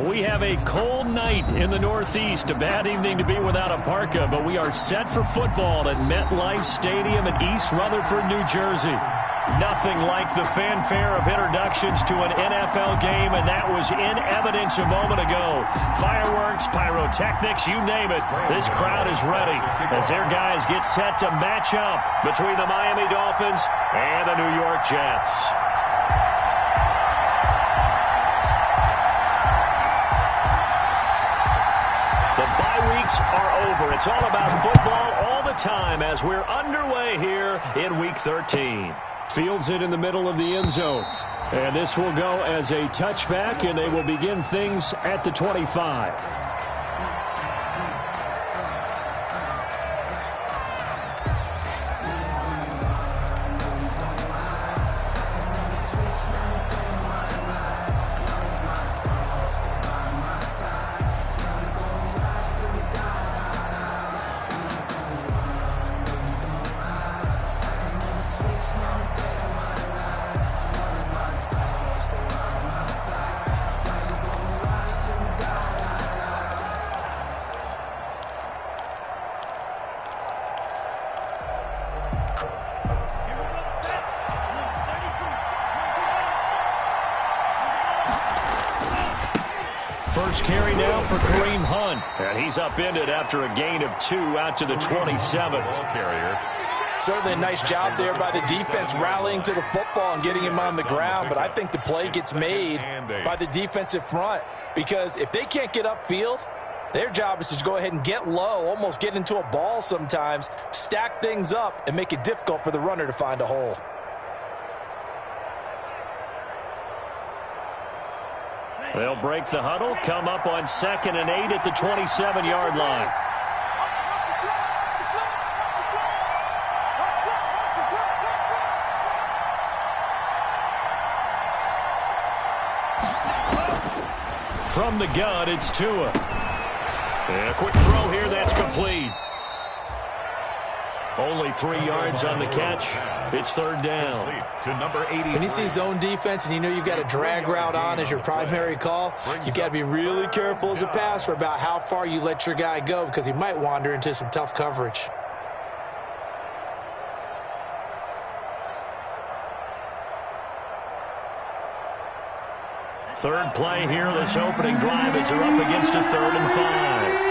We have a cold night in the Northeast. A bad evening to be without a parka, but we are set for football at MetLife Stadium in East Rutherford, New Jersey. Nothing like the fanfare of introductions to an NFL game, and that was in evidence a moment ago. Fireworks, pyrotechnics, you name it. This crowd is ready as their guys get set to match up between the Miami Dolphins and the New York Jets. The bye weeks are over. It's all about football all the time as we're underway here in Week 13. Fields it in the middle of the end zone. And this will go as a touchback, and they will begin things at the 25. First carry now for Kareem Hunt. And he's upended after a gain of 2 out to the 27. Ball carrier. Certainly a nice job there by the defense rallying to the football and getting him on the ground. But I think the play gets made by the defensive front. Because if they can't get upfield, their job is to go ahead and get low, almost get into a ball sometimes, stack things up, and make it difficult for the runner to find a hole. They'll break the huddle, come up on 2nd and 8 at the 27-yard line. From the gun, it's Tua. And a quick throw here, that's complete. Only 3 yards on the catch. It's 3rd down. To number 80. When you see zone defense and you know you've got a drag route on as your primary call, you've got to be really careful as a passer about how far you let your guy go because he might wander into some tough coverage. Third play here, this opening drive as they're up against a 3rd and 5.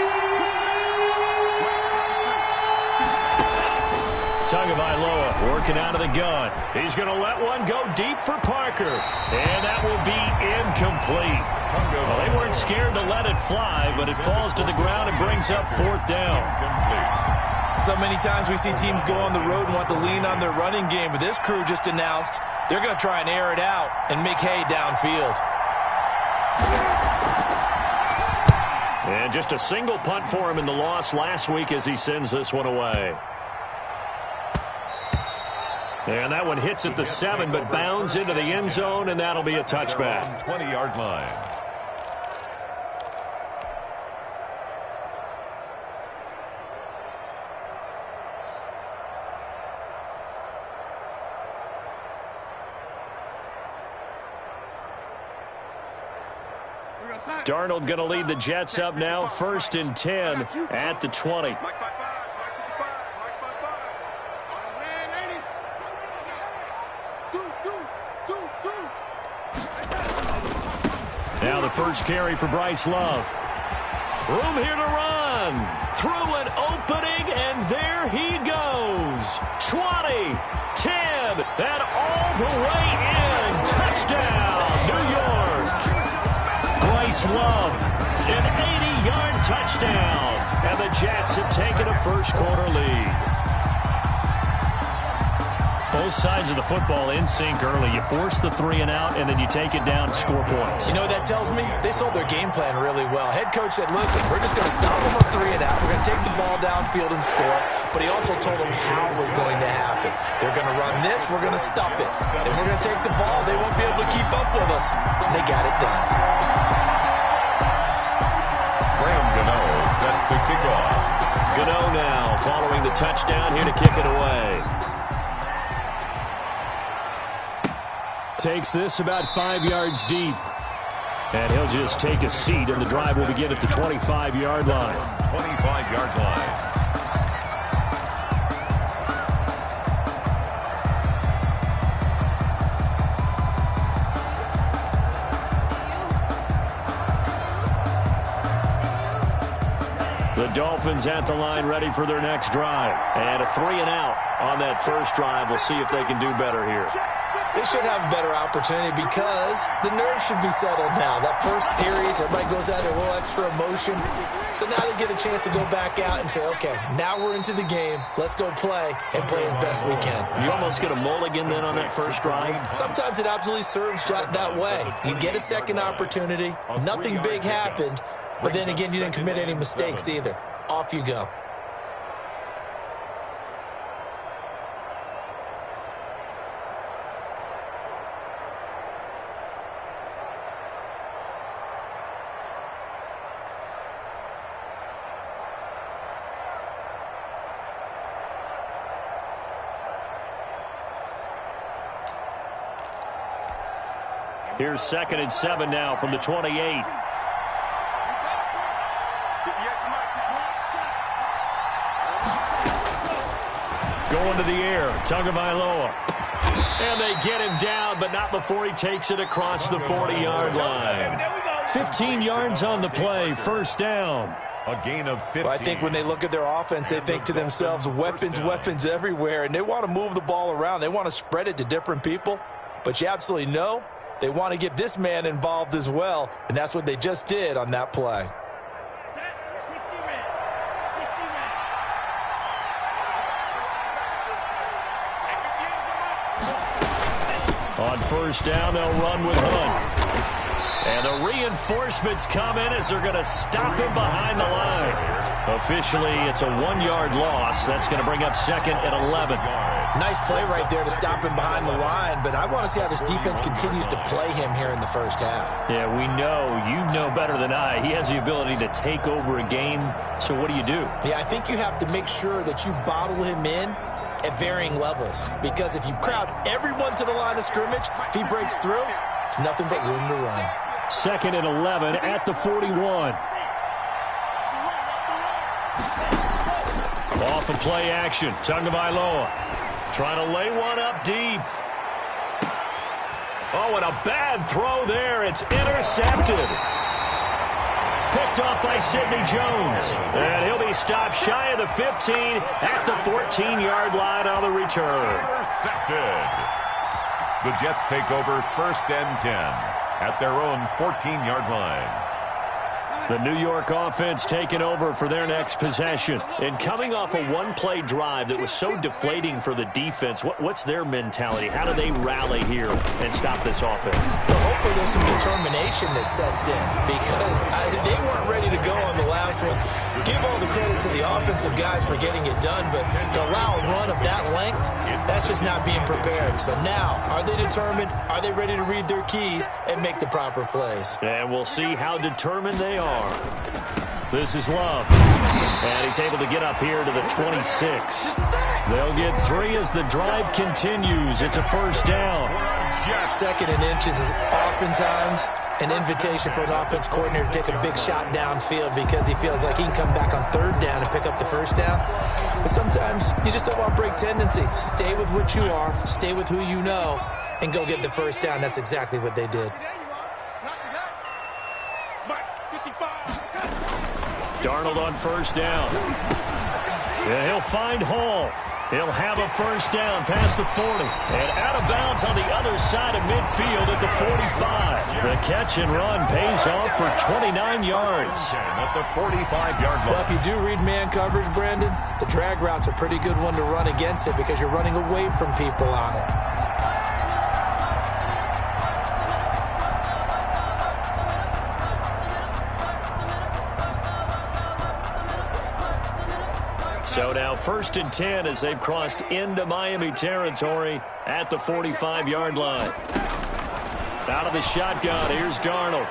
Tagovailoa working out of the gun. He's going to let one go deep for Parker. And that will be incomplete. Well, they weren't scared to let it fly, but it falls to the ground and brings up 4th down. So many times we see teams go on the road and want to lean on their running game, but this crew just announced they're going to try and air it out and make hay downfield. And just a single punt for him in the loss last week as he sends this one away. And that one hits at the 7, but bounds into the end zone, and that'll be a touchback. 20-yard line. Darnold going to lead the Jets up now, 1st and 10 at the 20. Now the first carry for Bryce Love. Room here to run. Through an opening, and there he goes. 20, 10, and all the way in. Touchdown, New York. Bryce Love, an 80-yard touchdown. And the Jets have taken a first-quarter lead. Both sides of the football in sync early. You force the 3 and out, and then you take it down and score points. You know what that tells me? They sold their game plan really well. Head coach said, listen, we're just going to stop them with 3 and out. We're going to take the ball downfield and score. But he also told them how it was going to happen. They're going to run this. We're going to stop it. Then we're going to take the ball. They won't be able to keep up with us. And they got it done. Gano set to kick off. Gano now following the touchdown here to kick it away. Takes this about 5 yards deep. And he'll just take a seat, and the drive will begin at the 25-yard line. 25-yard line. The Dolphins at the line ready for their next drive. And a 3-and-out on that first drive. We'll see if they can do better here. They should have a better opportunity because the nerves should be settled now. That first series, everybody goes out there a little extra emotion. So now they get a chance to go back out and say, okay, now we're into the game. Let's go play and play as best we can. You almost get a mulligan then on that first drive? Sometimes it absolutely serves that way. You get a second opportunity. Nothing big happened. But then again, you didn't commit any mistakes either. Off you go. Here's 2nd and 7 now from the 28. Going to the air, Tagovailoa. And they get him down, but not before he takes it across the 40-yard line. 15 yards on the play, first down. A gain of 15. Well, I think when they look at their offense, they think to themselves, weapons everywhere, and they want to move the ball around. They want to spread it to different people, but you absolutely know they want to get this man involved as well, and that's what they just did on that play. On first down, they'll run with Hunt. And the reinforcements come in as they're going to stop him behind the line. Officially, it's a 1-yard loss. That's going to bring up 2nd and 11. Nice play right there to stop him behind the line, but I want to see how this defense continues to play him here in the first half. Yeah, we know. You know better than I. He has the ability to take over a game, so what do you do? Yeah, I think you have to make sure that you bottle him in at varying levels, because if you crowd everyone to the line of scrimmage, if he breaks through, there's nothing but room to run. 2nd and 11 at the 41. Off of play action, Tagovailoa trying to lay one up deep. Oh, and a bad throw there. It's intercepted. Picked off by Sidney Jones. And he'll be stopped shy of the 15 at the 14-yard line on the return. Intercepted. The Jets take over 1st and 10 at their own 14-yard line. The New York offense taking over for their next possession. And coming off a one-play drive that was so deflating for the defense, what's their mentality? How do they rally here and stop this offense? Well, hopefully there's some determination that sets in, because they weren't ready to go on the last one. Give all the credit to the offensive guys for getting it done, but to allow a run of that length, that's just not being prepared. So now, are they determined? Are they ready to read their keys and make the proper plays? And we'll see how determined they are. This is Love. And he's able to get up here to the 26. They'll get 3 as the drive continues. It's a first down. 2nd and inches is oftentimes an invitation for an offense coordinator to take a big shot downfield because he feels like he can come back on 3rd down and pick up the first down. But sometimes you just don't want break tendency. Stay with what you are, stay with who you know, and go get the first down. That's exactly what they did. Darnold on first down. Yeah, he'll find Hall. He'll have a first down past the 40. And out of bounds on the other side of midfield at the 45. The catch and run pays off for 29 yards. At the 45-yard line. Well, if you do read man coverage, Brandon, the drag route's a pretty good one to run against it because you're running away from people on it. So now 1st and 10 as they've crossed into Miami territory at the 45-yard line. Out of the shotgun, here's Darnold.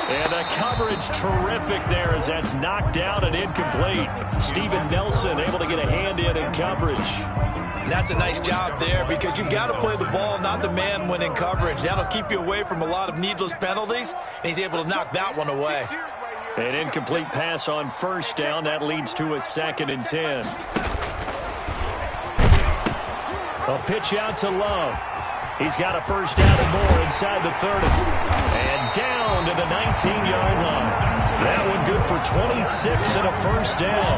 And the coverage terrific there as that's knocked down and incomplete. Steven Nelson able to get a hand in coverage. And that's a nice job there because you've got to play the ball, not the man when in coverage. That'll keep you away from a lot of needless penalties, and he's able to knock that one away. An incomplete pass on first down. That leads to a 2nd and 10. A pitch out to Love. He's got a first down and more inside the 30. And down to the 19-yard line. That one good for 26 and a first down.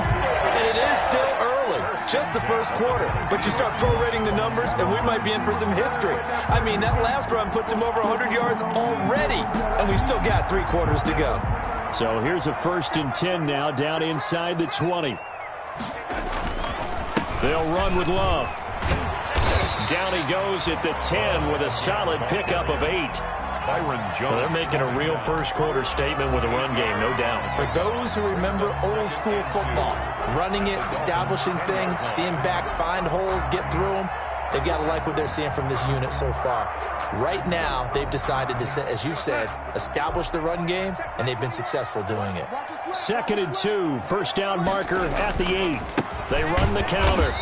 And it is still early, just the first quarter. But you start prorating the numbers, and we might be in for some history. I mean, that last run puts him over 100 yards already, and we've still got 3 quarters to go. So here's a 1st and 10 now, down inside the 20. They'll run with Love. Down he goes at the 10 with a solid pickup of 8. Byron Jones. They're making a real first-quarter statement with a run game, no doubt. For those who remember old-school football, running it, establishing things, seeing backs find holes, get through them, they've got to like what they're seeing from this unit so far. Right now, they've decided to, as you said, establish the run game, and they've been successful doing it. 2nd and 2, first down marker at the 8. They run the counter.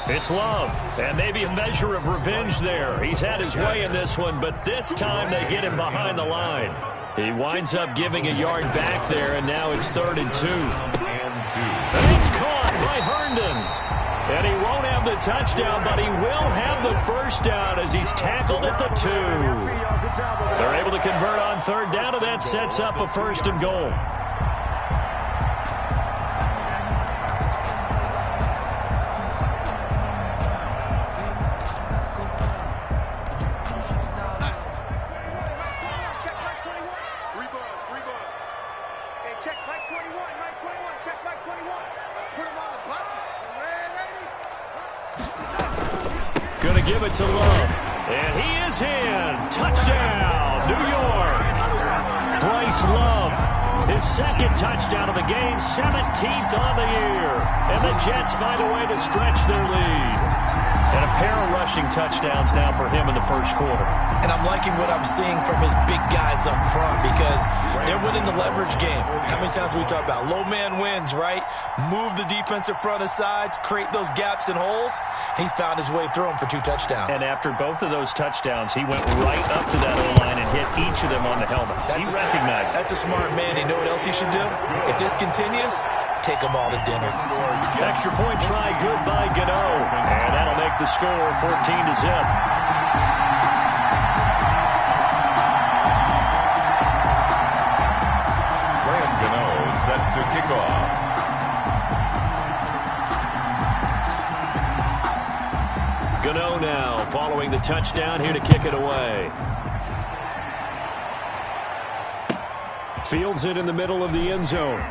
It's Love, and maybe a measure of revenge there. He's had his way in this one, but this time they get him behind the line. He winds up giving a yard back there, and now it's 3rd and 2. And it's caught by Herndon. And he won't have the touchdown, but he will have the first down as he's tackled at the 2. They're able to convert on 3rd down, and that sets up a 1st and goal. Going to give it to Love. And he is in. Touchdown, New York. Bryce Love, his 2nd touchdown of the game, 17th on the year. And the Jets find a way to stretch their lead. And a pair of rushing touchdowns now for him in the first quarter. And I'm liking what I'm seeing from his big guys up front because they're winning the leverage game. How many times we talk about low man wins, right? Move the defensive front aside, create those gaps and holes. He's found his way through them for 2 touchdowns. And after both of those touchdowns, he went right up to that O-line and hit each of them on the helmet. He recognized it. That's a smart man. You know what else he should do? If this continues, take them all to dinner. Extra point try good by Gano. And that'll make the score 14-0. Graham Gano set to kick off. Gano now following the touchdown here to kick it away. Fields it in the middle of the end zone.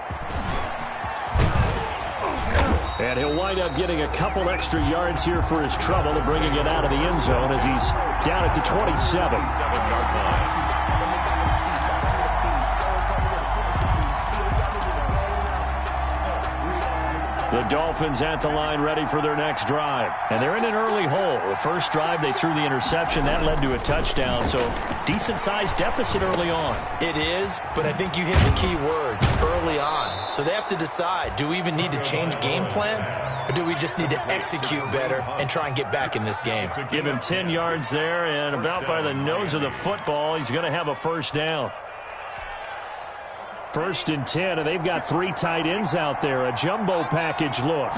And he'll wind up getting a couple extra yards here for his trouble and bringing it out of the end zone as he's down at the 27. The Dolphins at the line ready for their next drive. And they're in an early hole. The first drive, they threw the interception. That led to a touchdown. So decent-sized deficit early on. It is, but I think you hit the key words, early on. So they have to decide, do we even need to change game plan? Or do we just need to execute better and try and get back in this game? Give him 10 yards there, and about by the nose of the football, he's going to have a first down. 1st and 10, and they've got 3 tight ends out there. A jumbo package look.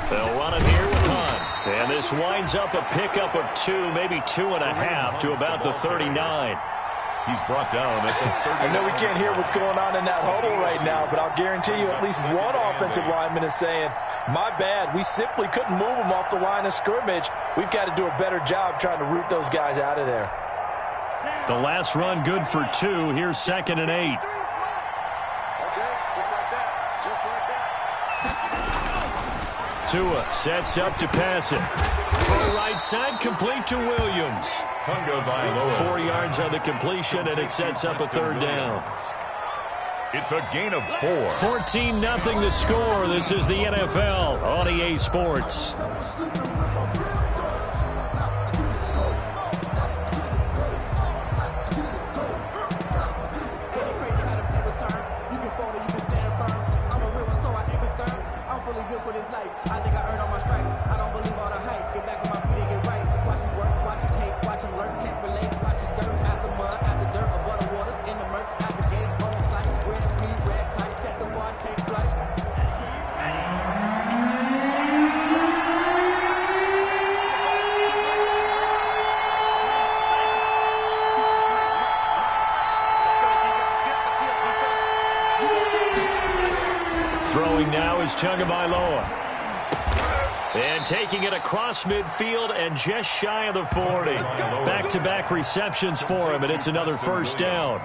They'll run it here with Hunt. And this winds up a pickup of 2, maybe 2.5 to about the 39. He's brought down at the 30. I know we can't hear what's going on in that huddle right now, but I'll guarantee you at least one offensive lineman is saying, my bad, we simply couldn't move them off the line of scrimmage. We've got to do a better job trying to root those guys out of there. The last run good for 2. Here's 2nd and 8. Okay, just like that. Tua sets up to pass it. Throw right side, complete to Williams. 4 yards on the completion, and it sets up a 3rd down. It's a gain of 4. 14-0 the score. This is the NFL on EA Sports. is Tagovailoa. And taking it across midfield and just shy of the 40. Back-to-back receptions for him, and it's another first down.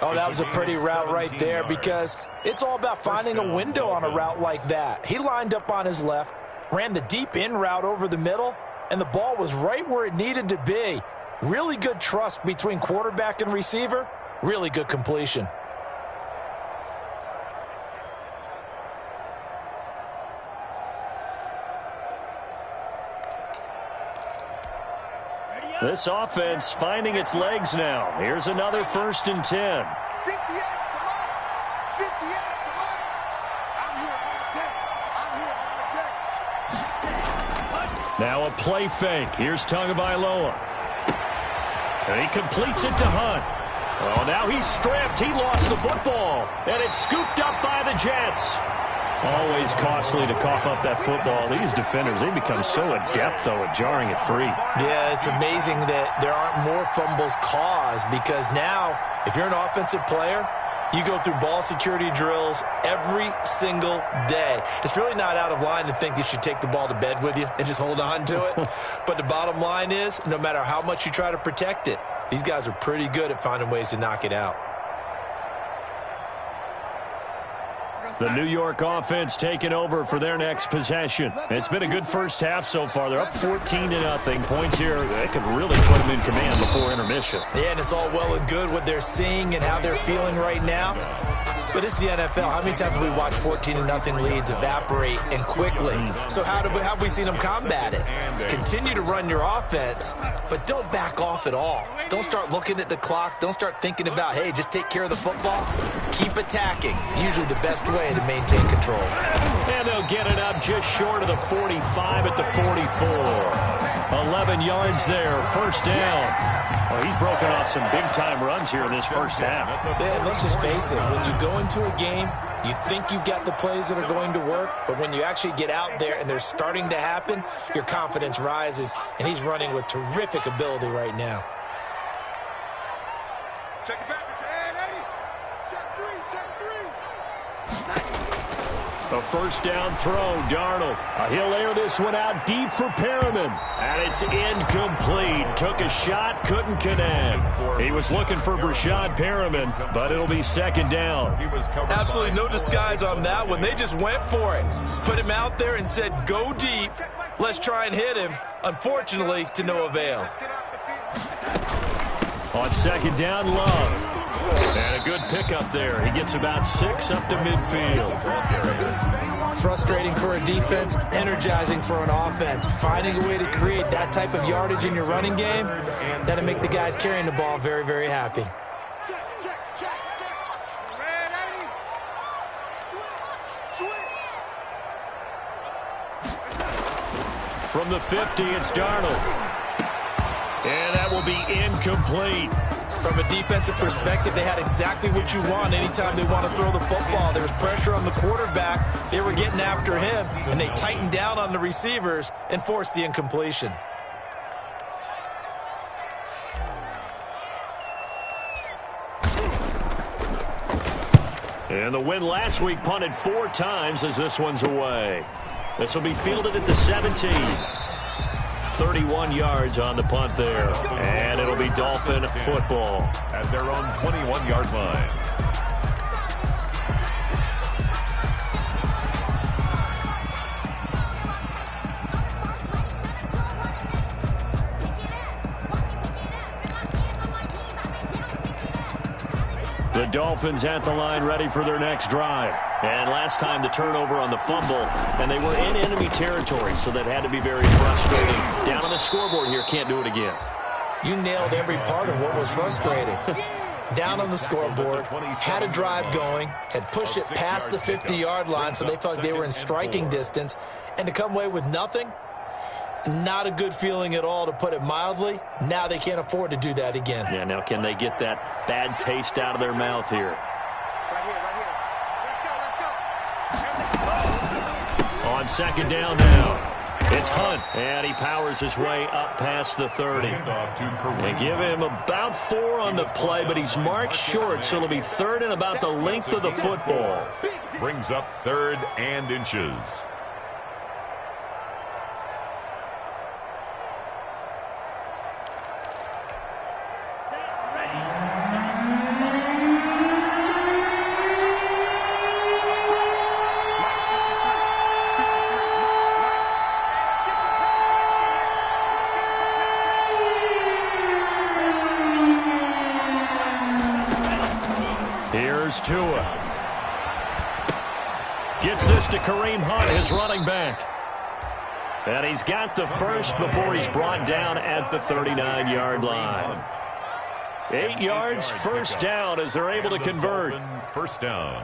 Oh, that was a pretty route right there because it's all about finding a window on a route like that. He lined up on his left, ran the deep in route over the middle, and the ball was right where it needed to be. Really good trust between quarterback and receiver. Really good completion. This offense finding its legs now. Here's another 1st and 10. Now a play fake. Here's Tagovailoa. And he completes it to Hunt. Oh, now he's stripped. He lost the football. And it's scooped up by the Jets. Always costly to cough up that football. These defenders, they become so adept, though, at jarring it free. Yeah, it's amazing that there aren't more fumbles caused because now, if you're an offensive player, you go through ball security drills every single day. It's really not out of line to think you should take the ball to bed with you and just hold on to it. But the bottom line is, no matter how much you try to protect it, these guys are pretty good at finding ways to knock it out. The New York offense taking over for their next possession. It's been a good first half so far. They're up 14-0. Points here, they can really put them in command before intermission. Yeah, and it's all well and good what they're seeing and how they're feeling right now. But it's the NFL. How many times have we watched 14-0 leads evaporate and quickly? So how have we seen them combat it? Continue to run your offense, but don't back off at all. Don't start looking at the clock. Don't start thinking about, hey, just take care of the football. Keep attacking. Usually the best way to maintain control. And they'll get it up just short of the 45 at the 44. 11 yards there, first down. Well, he's broken off some big-time runs here in this first half. Yeah, let's just face it. When you go into a game, you think you've got the plays that are going to work, but when you actually get out there and they're starting to happen, your confidence rises, and he's running with terrific ability right now. Check it back with your hand, Eddie. Check three. A first down throw, Darnold. He'll air this one out deep for Perriman. And it's incomplete. Took a shot, couldn't connect. He was looking for Brashad Perriman, but it'll be second down. Absolutely no disguise on that one. They just went for it. Put him out there and said, go deep. Let's try and hit him. Unfortunately, to no avail. On second down, Love. And a good pickup there. He gets about 6 up to midfield. Frustrating for a defense, energizing for an offense. Finding a way to create that type of yardage in your running game, that'll make the guys carrying the ball very, very happy. From the 50, it's Darnold. And that will be incomplete. From a defensive perspective, they had exactly what you want anytime they want to throw the football. There was pressure on the quarterback. They were getting after him, and they tightened down on the receivers and forced the incompletion. And the win last week punted 4 times as this one's away. This will be fielded at the 17. 31 yards on the punt there. And it'll be Dolphin football at their own 21-yard line. The Dolphins at the line ready for their next drive. And last time the turnover on the fumble, and they were in enemy territory, so that had to be very frustrating. Down on the scoreboard here, can't do it again. You nailed every part of what was frustrating. Down on the scoreboard, had a drive going, had pushed it past the 50-yard line, so they felt like they were in striking distance, and to come away with nothing, not a good feeling at all, to put it mildly. Now they can't afford to do that again. Yeah, now can they get that bad taste out of their mouth here? Right here. Let's go. On second down now. It's Hunt, and he powers his way up past the 30. They give him about 4 on the play, but he's marked short, so it'll be 3rd and about the length of the football. Brings up 3rd and inches. Here's Tua. Gets this to Kareem Hunt, his running back. And he's got the first before he's brought down at the 39-yard line. 8 yards, first down as they're able to convert. First down.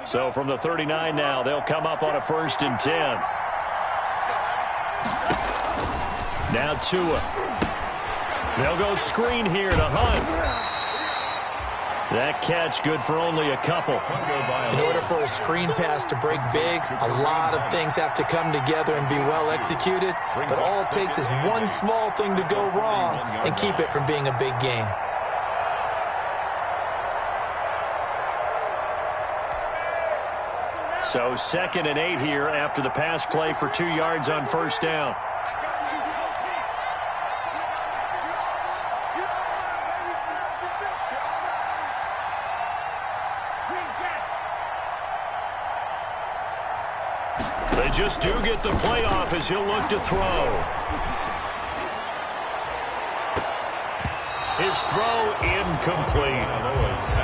So from the 39 now, they'll come up on a 1st and 10. Now Tua. They'll go screen here to Hunt. That catch good for only a couple. In order for a screen pass to break big, a lot of things have to come together and be well executed. But all it takes is one small thing to go wrong and keep it from being a big game. So 2nd and 8 here after the pass play for 2 yards on 1st down. They just do get the playoff as he'll look to throw. His throw incomplete.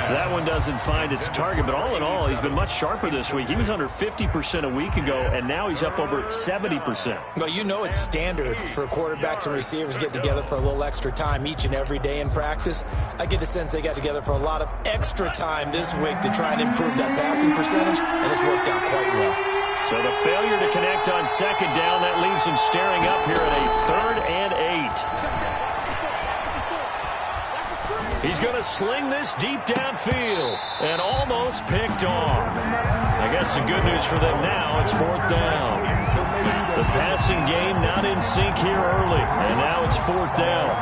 That one doesn't find its target, but all in all, he's been much sharper this week. He was under 50% a week ago, and now he's up over 70%. Well, you know it's standard for quarterbacks and receivers get together for a little extra time each and every day in practice. I get the sense they got together for a lot of extra time this week to try and improve that passing percentage, and it's worked out quite well. So the failure to connect on 2nd down, that leaves him staring up here at a 3rd and 8. He's going to sling this deep downfield and almost picked off. I guess the good news for them now, it's 4th down. The passing game not in sync here early, and now it's 4th down.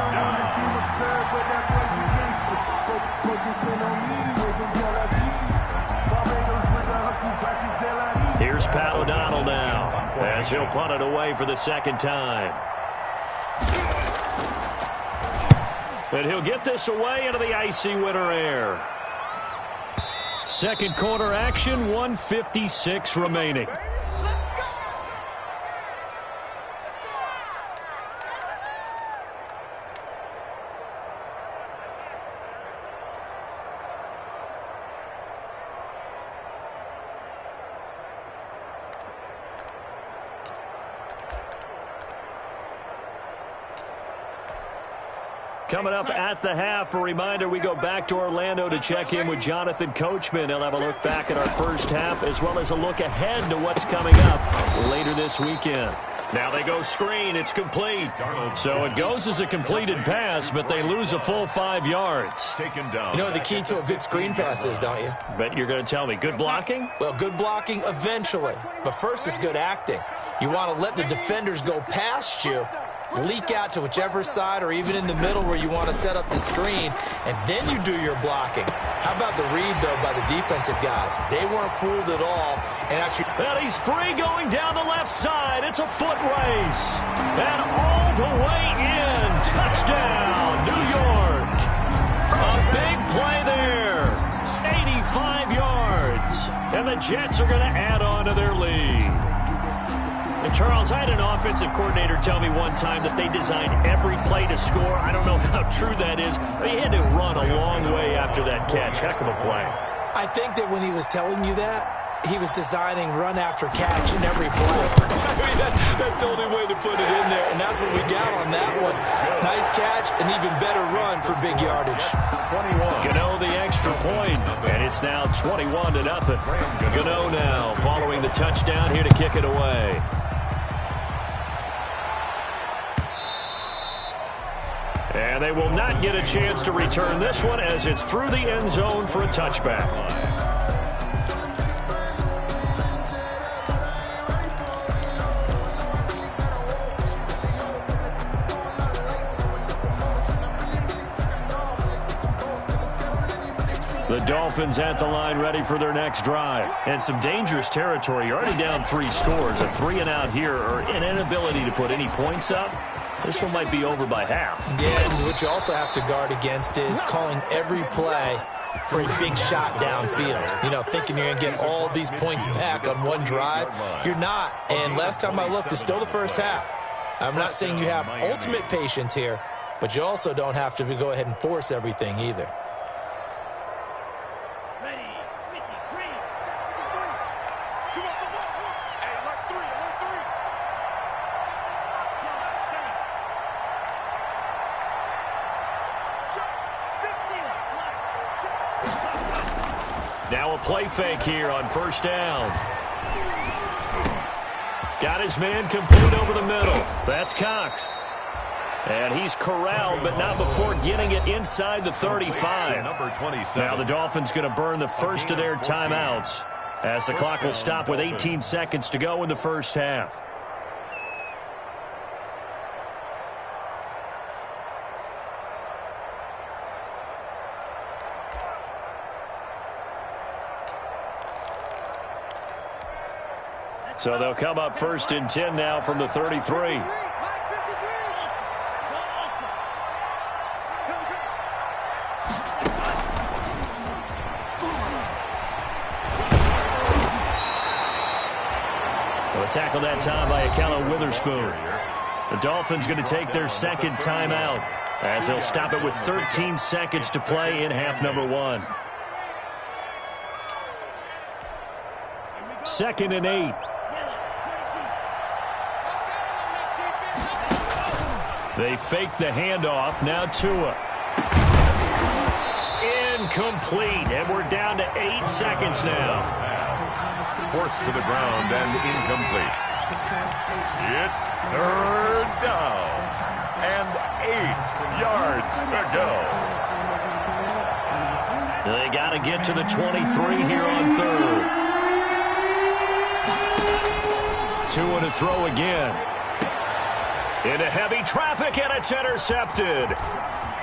Here's Pat O'Donnell now as he'll punt it away for the 2nd time. And he'll get this away into the icy winter air. 2nd quarter action, 1:56 remaining. Coming up at the half, a reminder, we go back to Orlando to check in with Jonathan Coachman. He'll have a look back at our first half as well as a look ahead to what's coming up later this weekend. Now they go screen. It's complete. So it goes as a completed pass, but they lose a full 5 yards. Taken down. You know what the key to a good screen pass is, don't you? Bet you're going to tell me. Good blocking? Well, good blocking eventually. But first is good acting. You want to let the defenders go past you, leak out to whichever side or even in the middle where you want to set up the screen, and then you do your blocking. How about the read, though, by the defensive guys? They weren't fooled at all. And actually, well, he's free going down the left side. It's a foot race. And all the way in. Touchdown, New York. A big play there. 85 yards. And the Jets are going to add on to their lead. And Charles, I had an offensive coordinator tell me one time that they designed every play to score. I don't know how true that is. He had to run a long way after that catch. Heck of a play. I think that when he was telling you that, he was designing run after catch in every play. That's the only way to put it in there, and that's what we got on that one. Nice catch, an even better run for big yardage. Gano the extra point, and it's now 21-0. Gano now following the touchdown here to kick it away. And they will not get a chance to return this one as it's through the end zone for a touchback. The Dolphins at the line ready for their next drive. And some dangerous territory. You're already down 3 scores. A 3-and-out here or an inability to put any points up. This one might be over by half. Yeah, and what you also have to guard against is calling every play for a big shot downfield. You know, thinking you're going to get all these points back on one drive. You're not. And last time I looked, it's still the first half. I'm not saying you have ultimate patience here, but you also don't have to go ahead and force everything either. Now a play fake here on first down. Got his man complete over the middle. That's Cox. And he's corralled, but not before getting it inside the 35. Now the Dolphins going to burn the first of their timeouts as the clock will stop with 18 seconds to go in the first half. So they'll come up first and 10 now from the 33. A tackle that time by Akello Witherspoon. The Dolphins going to take their second timeout as they'll stop it with 13 seconds to play in half number 1. 2nd and 8. They fake the handoff. Now Tua. Incomplete. And we're down to 8 seconds now. Forced to the ground and incomplete. It's 3rd down and 8 yards to go. They got to get to the 23 here on 3rd. Tua to throw again. Into heavy traffic, and it's intercepted.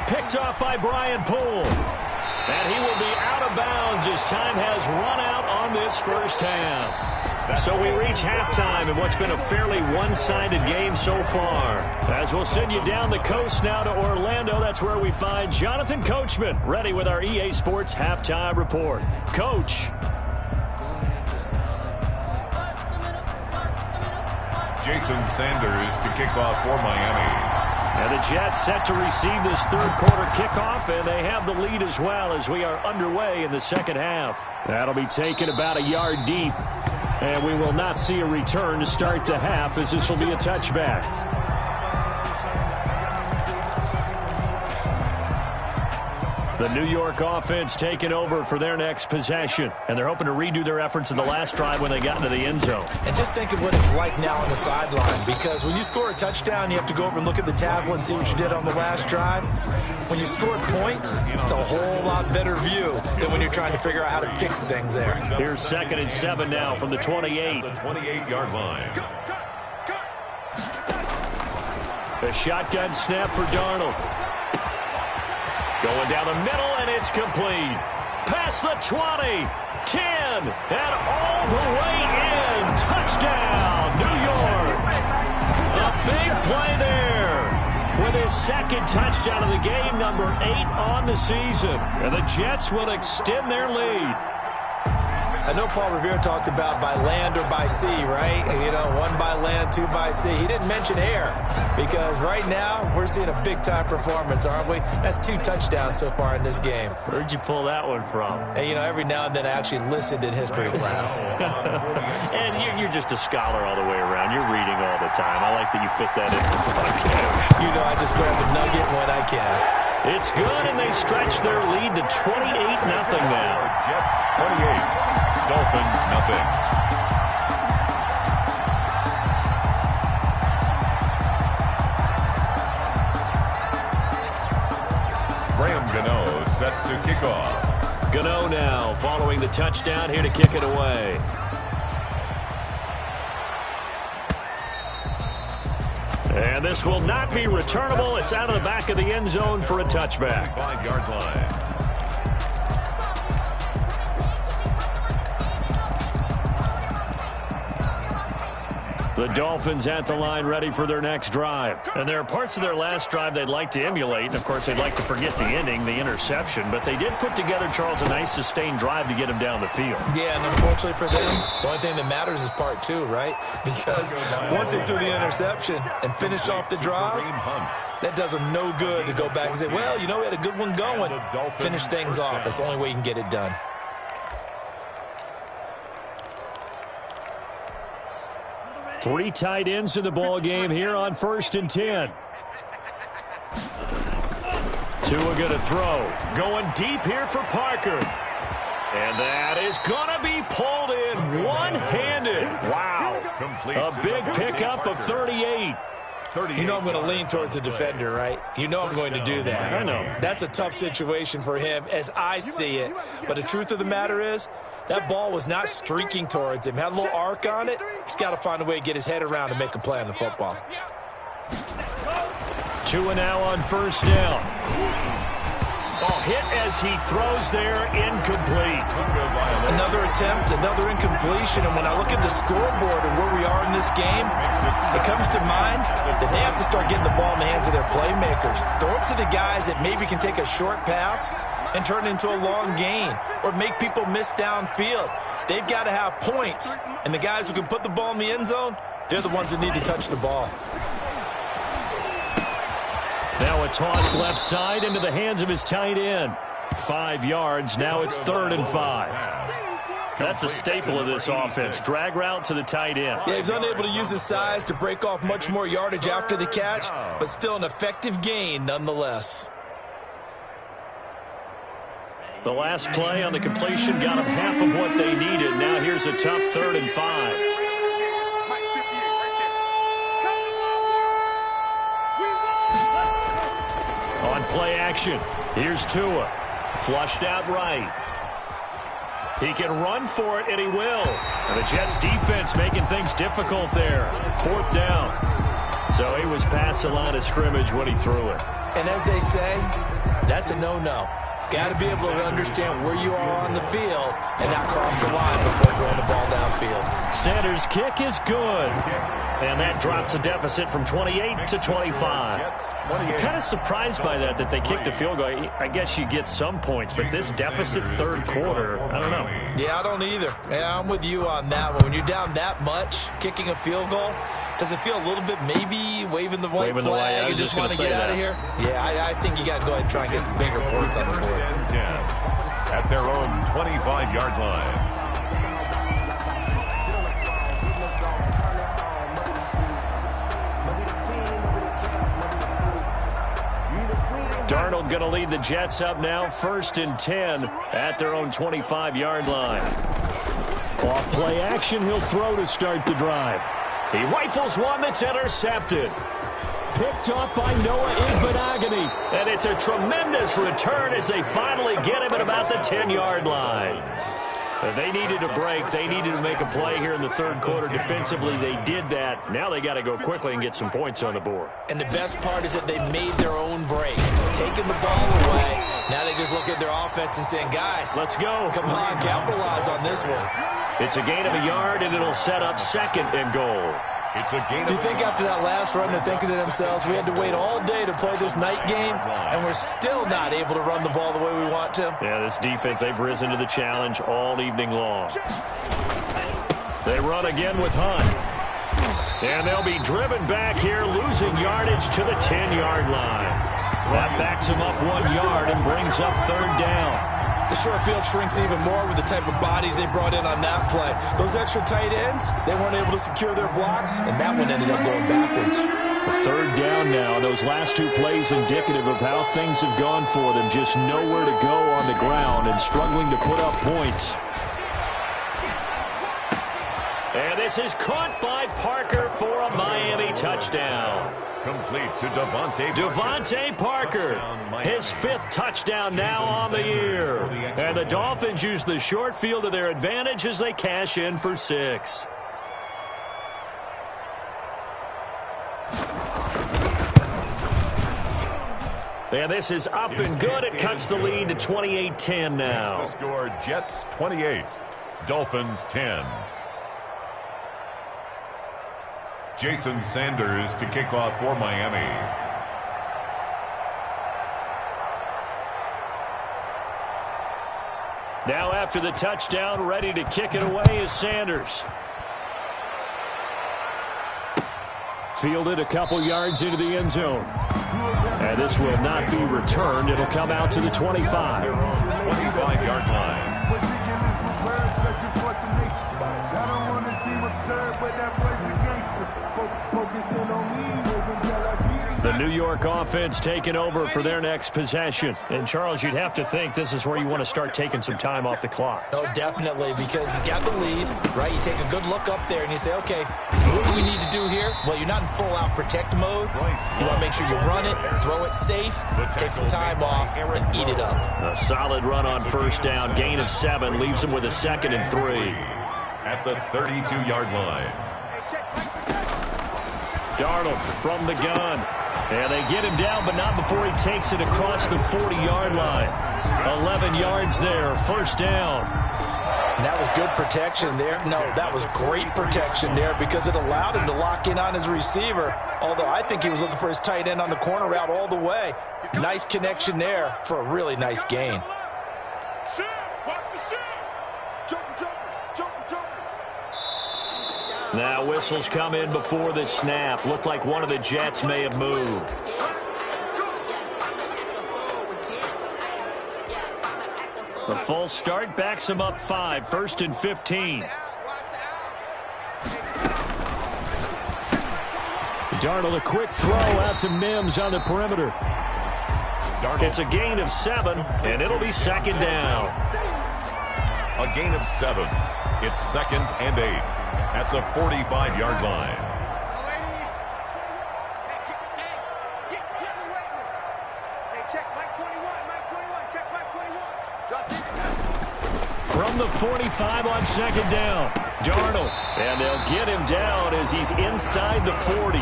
Picked off by Brian Poole. And he will be out of bounds as time has run out on this first half. So we reach halftime in what's been a fairly one-sided game so far. As we'll send you down the coast now to Orlando, that's where we find Jonathan Coachman, ready with our EA Sports Halftime Report. Coach. Jason Sanders to kick off for Miami. And the Jets set to receive this third-quarter kickoff, and they have the lead as well as we are underway in the second half. That'll be taken about a yard deep, and we will not see a return to start the half as this will be a touchback. The New York offense taking over for their next possession, and they're hoping to redo their efforts in the last drive when they got into the end zone. And just think of what it's like now on the sideline, because when you score a touchdown, you have to go over and look at the tablet and see what you did on the last drive. When you scored points, it's a whole lot better view than when you're trying to figure out how to fix things there. Here's 2nd and 7 now from the 28. The 28-yard line. A shotgun snap for Darnold. Going down the middle, and it's complete. Past the 20, 10, and all the way in. Touchdown, New York. A big play there with his second touchdown of the game, number 8 on the season. And the Jets will extend their lead. I know Paul Revere talked about by land or by sea, right? You know, 1 by land, 2 by sea. He didn't mention air because right now we're seeing a big-time performance, aren't we? That's 2 touchdowns so far in this game. Where'd you pull that one from? And, you know, every now and then I actually listened in history class. And you're just a scholar all the way around. You're reading all the time. I like that you fit that in. You know, I just grab a nugget when I can. It's good, and they stretch their lead to 28-0 now. Jets 28. Dolphins nothing. Graham Gano set to kick off. Gano now following the touchdown here to kick it away. And this will not be returnable. It's out of the back of the end zone for a touchback. 5-yard line. The Dolphins at the line ready for their next drive. And there are parts of their last drive they'd like to emulate. And, of course, they'd like to forget the ending, the interception. But they did put together, Charles, a nice sustained drive to get him down the field. Yeah, and unfortunately for them, the only thing that matters is part two, right? Because once they threw the interception and finished off the drive, that does them no good to go back and say, well, you know, we had a good one going. Finish things off. That's the only way you can get it done. Three tight ends in the ball game here on 1st and 10. Tua going to throw. Going deep here for Parker. And that is going to be pulled in one-handed. Wow. A big pickup of 38. You know I'm going to lean towards the defender, right? You know I'm going to do that. I know. That's a tough situation for him as I see it. But the truth of the matter is, that ball was not streaking towards him. Had a little arc on it. He's got to find a way to get his head around and make a play on the football. Tua now on 1st down. Oh, hit as he throws there, incomplete. Another attempt, another incompletion. And when I look at the scoreboard and where we are in this game, it comes to mind that they have to start getting the ball in the hands of their playmakers. Throw it to the guys that maybe can take a short pass and turn it into a long gain or make people miss downfield. They've got to have points. And the guys who can put the ball in the end zone, they're the ones that need to touch the ball. Now a toss left side into the hands of his tight end. 5 yards. Now it's 3rd and 5. That's a staple of this offense. Drag route to the tight end. Yeah, he's unable to use his size to break off much more yardage after the catch, but still an effective gain nonetheless. The last play on the completion got them half of what they needed. Now here's a tough 3rd and 5. On play action, here's Tua. Flushed out right. He can run for it, and he will. And the Jets defense making things difficult there. 4th down. So he was past the line of scrimmage when he threw it. And as they say, that's a no-no. Got to be able to understand where you are on the field and not cross the line before throwing the ball downfield. Sanders' kick is good. And that drops a deficit from 28 to 25. I'm kind of surprised by that they kicked the field goal. I guess you get some points, but this deficit 3rd quarter, I don't know. Yeah, I don't either. Yeah, I'm with you on that one. When you're down that much, kicking a field goal, does it feel a little bit maybe waving the white flag? You just want to get out of here? Yeah, I think you got to go ahead and try and get some bigger points on the board. At their own 25-yard line. Darnold going to lead the Jets up now, 1st and 10 at their own 25-yard line. Off play action, he'll throw to start the drive. He rifles one that's intercepted. Picked off by Noah Igbenogany. And it's a tremendous return as they finally get him at about the 10-yard line. They needed a break. They needed to make a play here in the 3rd quarter. Defensively, they did that. Now they got to go quickly and get some points on the board. And the best part is that they made their own break. Taking the ball away. Now they just look at their offense and saying, guys, let's go. Come on, capitalize on this one. It's a gain of a yard, and it'll set up 2nd and goal. It's a gain. Do you think after that last run they're thinking to themselves, we had to wait all day to play this night game, and we're still not able to run the ball the way we want to? Yeah, this defense, they've risen to the challenge all evening long. They run again with Hunt. And they'll be driven back here, losing yardage to the 10-yard line. That backs him up 1 yard and brings up 3rd down. The short field shrinks even more with the type of bodies they brought in on that play. Those extra tight ends, they weren't able to secure their blocks, and that one ended up going backwards. A 3rd down now. Those last 2 plays indicative of how things have gone for them. Just nowhere to go on the ground and struggling to put up points. And this is caught by Parker for a Miami touchdown. Complete to Devontae Parker. His 5th touchdown now on the year. And the Dolphins use the short field to their advantage as they cash in for 6. And this is up and good. It cuts the lead to 28-10 now. The score, Jets 28, Dolphins 10. Jason Sanders to kick off for Miami. Now after the touchdown, ready to kick it away is Sanders. Fielded a couple yards into the end zone. And this will not be returned. It'll come out to the 25. 25-yard line. The New York offense taking over for their next possession. And, Charles, you'd have to think this is where you want to start taking some time off the clock. Oh, definitely, because you got the lead, right? You take a good look up there and you say, okay, what do we need to do here? Well, you're not in full-out protect mode. You want to make sure you run it, throw it safe, take some time off, and eat it up. A solid run on first down. Gain of 7 leaves them with a 2nd and 3. At the 32-yard line. Darnold from the gun. And they get him down, but not before he takes it across the 40-yard line. 11 yards there, first down. And that was good protection there. No, that was great protection there because it allowed him to lock in on his receiver. Although I think he was looking for his tight end on the corner route all the way. Nice connection there for a really nice gain. Now whistles come in before the snap. Looked like one of the Jets may have moved. The false start backs him up 5. 1st and 15. Darnold, a quick throw out to Mims on the perimeter. Darnold. It's a gain of 7, and it'll be 2nd down. A gain of 7. It's 2nd and 8. At the 45-yard line. From the 45 on 2nd down, Darnold. And they'll get him down as he's inside the 40.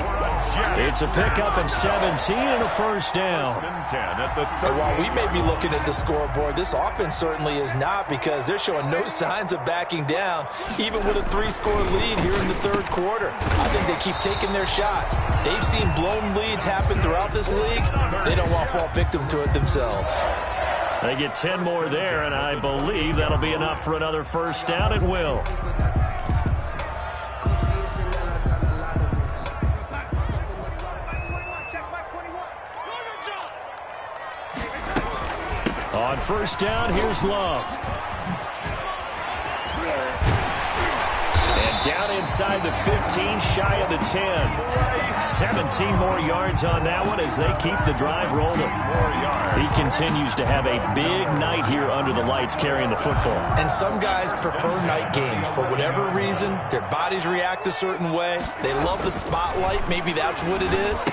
It's a pickup of 17 and a first down. And while we may be looking at the scoreboard, this offense certainly is not because they're showing no signs of backing down, even with a 3-score lead here in the 3rd quarter. I think they keep taking their shots. They've seen blown leads happen throughout this league. They don't want to fall victim to it themselves. They get 10 more there, and I believe that'll be enough for another first down. It will. On first down, here's Love. And down inside the 15, shy of the 10. 17 more yards on that one as they keep the drive rolling. He continues to have a big night here under the lights carrying the football. And some guys prefer night games. For whatever reason, their bodies react a certain way. They love the spotlight. Maybe that's what it is.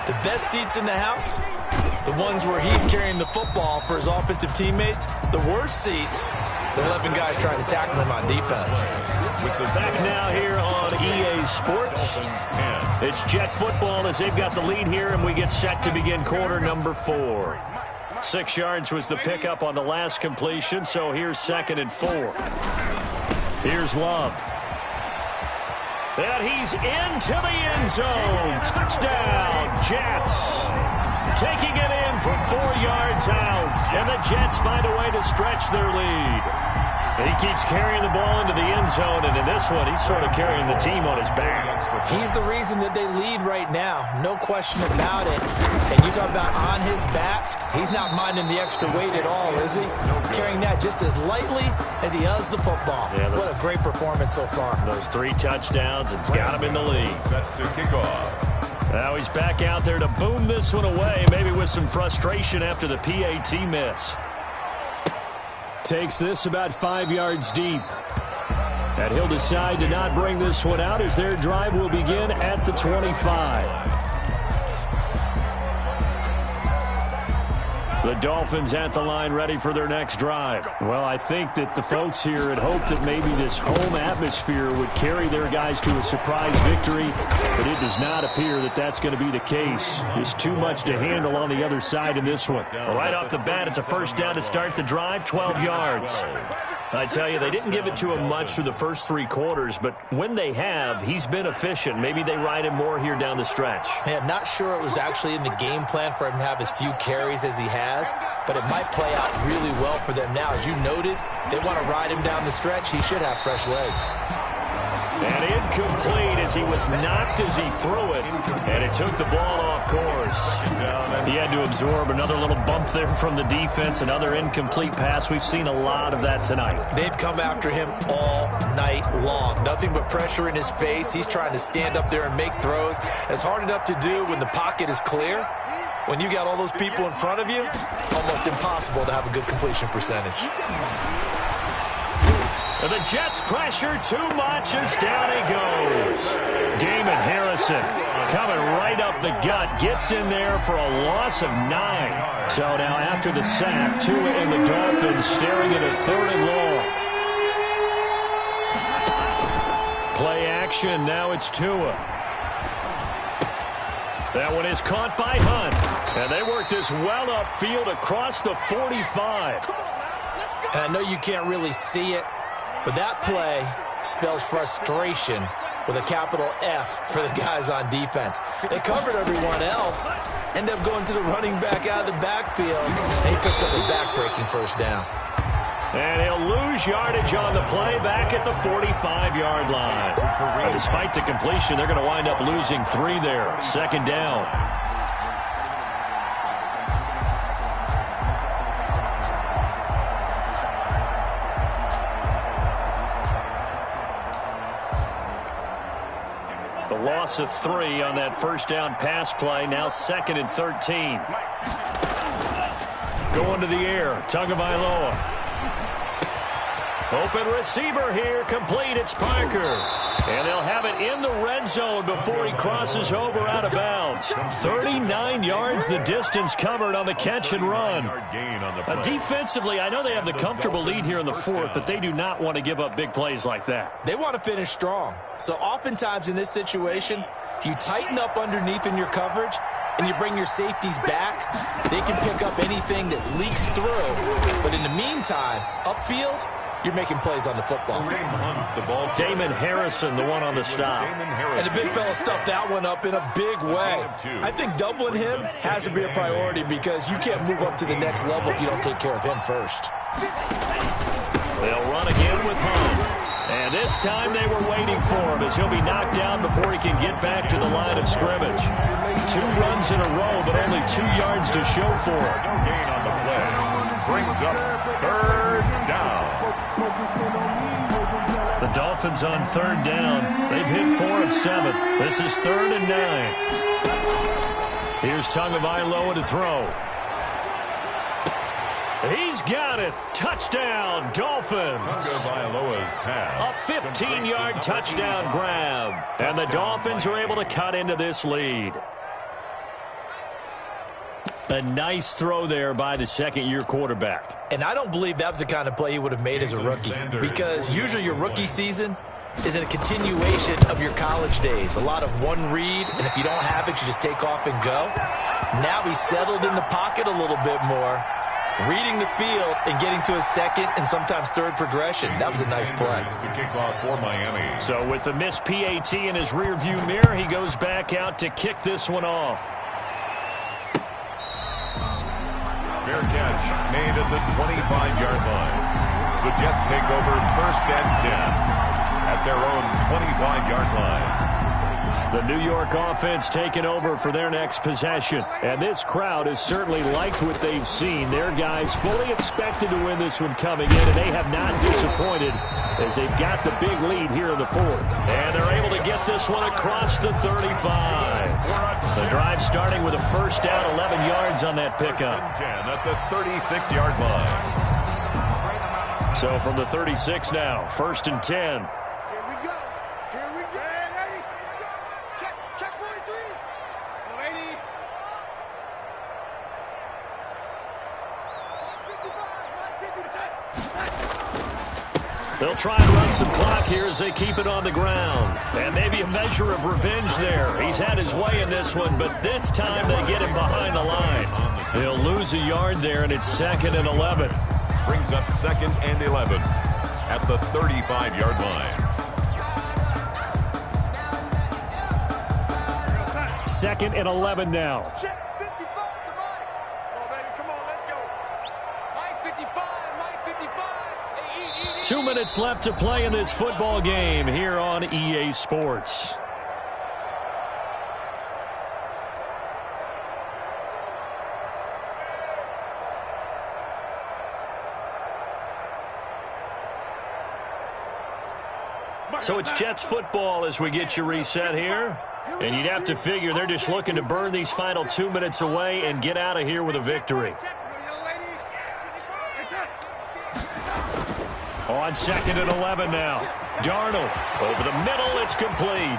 The best seats in the house, the ones where he's carrying the football for his offensive teammates. The worst seats, the 11 guys trying to tackle him on defense. Back now here on EA Sports. It's Jet football as they've got the lead here, and we get set to begin quarter number 4. 6 yards was the pickup on the last completion, so here's 2nd and 4. Here's Love. And he's into the end zone. Touchdown, Jets. Taking it in from 4 yards out, and the Jets find a way to stretch their lead. He keeps carrying the ball into the end zone, and in this one, he's sort of carrying the team on his back. He's the reason that they lead right now, no question about it. And you talk about on his back, he's not minding the extra weight at all, is he? Carrying that just as lightly as he does the football. Yeah, what a great performance so far. Those 3 touchdowns, it's got him in the lead. Set to kick off. Now he's back out there to boom this one away, maybe with some frustration after the PAT miss. Takes this about 5 yards deep. And he'll decide to not bring this one out as their drive will begin at the 25. The Dolphins at the line ready for their next drive. Well, I think that the folks here had hoped that maybe this home atmosphere would carry their guys to a surprise victory, but it does not appear that that's going to be the case. There's too much to handle on the other side in this one. Right off the bat, it's a first down to start the drive, 12 yards. I tell you, they didn't give it to him much through the first 3 quarters, but when they have, he's been efficient. Maybe they ride him more here down the stretch. Yeah, not sure it was actually in the game plan for him to have as few carries as he has, but it might play out really well for them now. As you noted, they want to ride him down the stretch. He should have fresh legs. And incomplete as he was knocked as he threw it, and it took the ball off course. He had to absorb another little bump there from the defense, another incomplete pass. We've seen a lot of that tonight. They've come after him all night long. Nothing but pressure in his face. He's trying to stand up there and make throws. It's hard enough to do when the pocket is clear. When you got all those people in front of you, almost impossible to have a good completion percentage. And the Jets pressure too much as down he goes. Damon Harrison coming right up the gut, gets in there for a loss of 9. So now after the sack, Tua and the Dolphins staring at a 3rd and long. Play action, now it's Tua. That one is caught by Hunt. And they work this well upfield across the 45. And I know you can't really see it, but that play spells frustration with a capital F for the guys on defense. They covered everyone else, end up going to the running back out of the backfield, and he picks up a back-breaking first down. And he'll lose yardage on the play back at the 45-yard line. But despite the completion, they're going to wind up losing 3 there. 2nd down. The loss of 3 on that first down pass play. Now 2nd and 13. Going to the air. Tagovailoa. Open receiver here. Complete. It's Parker. And they'll have it in the red zone before he crosses over out of bounds. 39 yards the distance covered on the catch and run. Defensively, I know they have the comfortable lead here in the 4th, but they do not want to give up big plays like that. They want to finish strong. So oftentimes in this situation, you tighten up underneath in your coverage, and you bring your safeties back. They can pick up anything that leaks through. But in the meantime, upfield, you're making plays on the football. Damon Harrison, the one on the stop. And the big fella stuffed that one up in a big way. I think doubling him has to be a priority because you can't move up to the next level if you don't take care of him first. They'll run again with Hunt. And this time they were waiting for him as he'll be knocked down before he can get back to the line of scrimmage. 2 runs in a row, but only 2 yards to show for it. No gain on the play. Brings up 3rd down. The Dolphins on 3rd down. They've hit 4 of 7. This is 3rd and 9. Here's Tagovailoa to throw. He's got it. Touchdown, Dolphins. Tagovailoa's pass. A 15-yard touchdown grab. And the Dolphins are able to cut into this lead. A nice throw there by the 2nd-year quarterback. And I don't believe that was the kind of play he would have made as a rookie, because usually your rookie season is a continuation of your college days. A lot of one read, and if you don't have it, you just take off and go. Now he's settled in the pocket a little bit more, reading the field and getting to his 2nd and sometimes 3rd progression. That was a nice play. The kickoff for Miami. So with the missed PAT in his rearview mirror, he goes back out to kick this one off. Fair catch made at the 25-yard line. The Jets take over 1st and 10 at their own 25-yard line. The New York offense taking over for their next possession. And this crowd has certainly liked what they've seen. Their guys fully expected to win this one coming in, and they have not disappointed as they've got the big lead here in the 4th. And they're able to get this one across the 35. The drive starting with a first down, 11 yards on that pickup. 10 at the 36-yard line. So from the 36 now, 1st and 10. Here we go. Here we go. Ready? Check 43. 180. 155. They'll try and run some clock here as they keep it on the ground. And maybe a measure of revenge there. He's had his way in this one, but this time they get him behind the line. They'll lose a yard there, and it's 2nd and 11. Brings up 2nd and 11 at the 35-yard line. 2nd and 11 now. Check 55 to Mike. Come on, baby. Come on, let's go. Mike 55, Mike 55. 2 minutes left to play in this football game here on EA Sports. So it's Jets football as we get you reset here. And you'd have to figure they're just looking to burn these final 2 minutes away and get out of here with a victory. On 2nd and 11 now. Darnold over the middle. It's complete.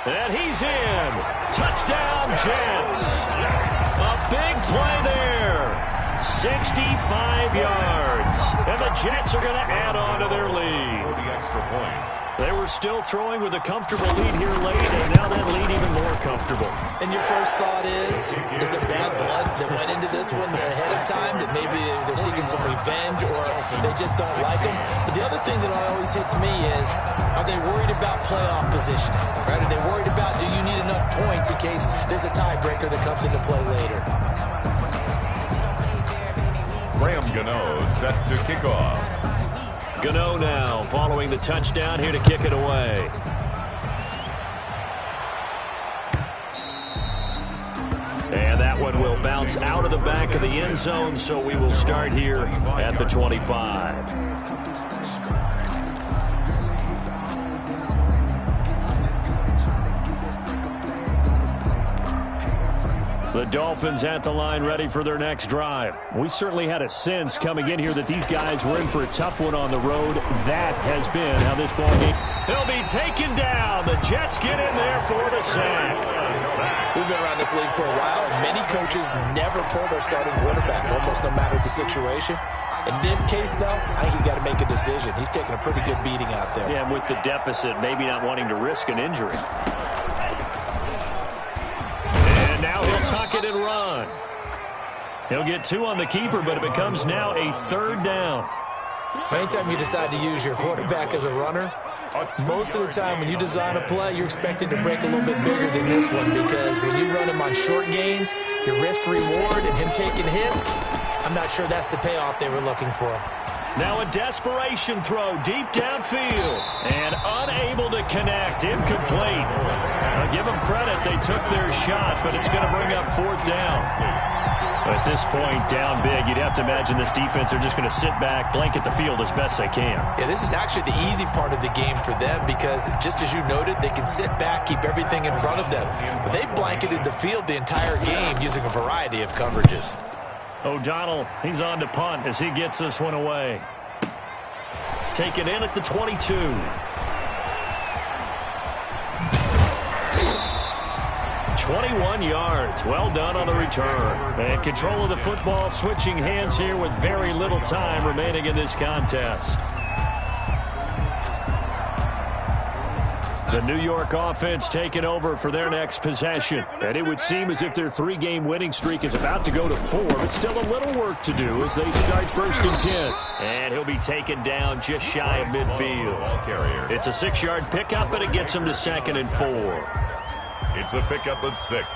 And he's in. Touchdown, Jets. A big play there. 65 yards. And the Jets are going to add on to their lead. For the extra point. They were still throwing with a comfortable lead here late, and now that lead even more comfortable. And your first thought is there bad blood that went into this one ahead of time, that maybe they're seeking some revenge or they just don't like them? But the other thing that always hits me is, are they worried about playoff position? Right? Are they worried about, do you need enough points in case there's a tiebreaker that comes into play later? Graham Gano set to kick off. Gano now following the touchdown here to kick it away. And that one will bounce out of the back of the end zone, so we will start here at the 25. The Dolphins at the line ready for their next drive. We certainly had a sense coming in here that these guys were in for a tough one on the road. That has been how this ball game. He'll be taken down. The Jets get in there for the sack. We've been around this league for a while, and many coaches never pull their starting quarterback, almost no matter the situation. In this case, though, I think he's got to make a decision. He's taking a pretty good beating out there. Yeah, and with the deficit, maybe not wanting to risk an injury. Now he'll tuck it and run. He'll get 2 on the keeper, but it becomes now a 3rd down. Anytime you decide to use your quarterback as a runner, most of the time when you design a play, you're expected to break a little bit bigger than this one, because when you run him on short gains, your risk-reward and him taking hits, I'm not sure that's the payoff they were looking for. Now a desperation throw deep downfield and unable to connect. Incomplete. I'll give them credit. They took their shot, but it's going to bring up 4th down. At this point, down big, you'd have to imagine this defense are just going to sit back, blanket the field as best they can. Yeah, this is actually the easy part of the game for them, because just as you noted, they can sit back, keep everything in front of them. But they've blanketed the field the entire game using a variety of coverages. O'Donnell, he's on to punt as he gets this one away. Taken in at the 22. 21 yards. Well done on the return. And control of the football, switching hands here with very little time remaining in this contest. The New York offense taking over for their next possession. And it would seem as if their 3-game winning streak is about to go to 4, but still a little work to do as they start 1st and 10. And he'll be taken down just shy of midfield. It's a 6-yard pickup, but it gets him to 2nd and 4. It's a pickup of 6.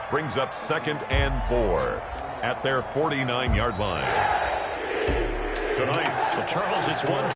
Brings up 2nd and 4 at their 49-yard line. Tonight, Charles, it's one.